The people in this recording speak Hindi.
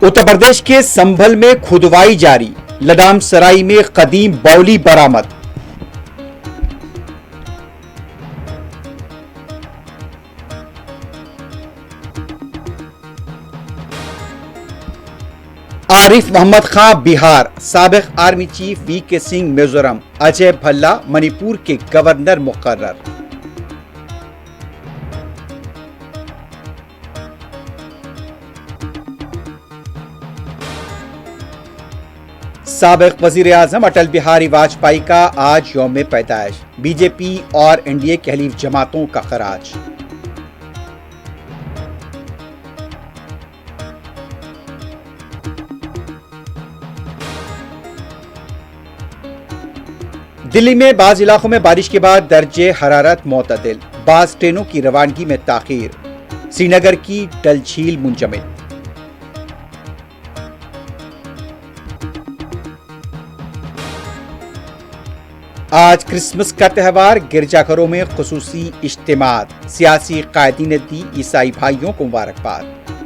उत्तर प्रदेश के संभल में खुदवाई जारी, लदाम सराई में कदीम बावली बरामद। आरिफ मोहम्मद खां बिहार, साबिक army chief VK Singh Mizoram, Ajay Bhalla Manipur के गवर्नर मुकर्रर। साबिक वजीर आजम अटल बिहारी वाजपेयी का आज यौम पैदाइश, बीजेपी और एनडीए की हलीफ जमातों का खराज। दिल्ली में बाज इलाकों में बारिश के बाद दर्जे हरारत मोतदिल, बाज ट्रेनों की रवानगी में ताखीर, श्रीनगर की डल झील मुंजमद। आज क्रिसमस का त्यौहार, गिरजाघरों में खुसूसी इज्तिमात, सियासी कायदीन ने दी ईसाई भाइयों को मुबारकबाद।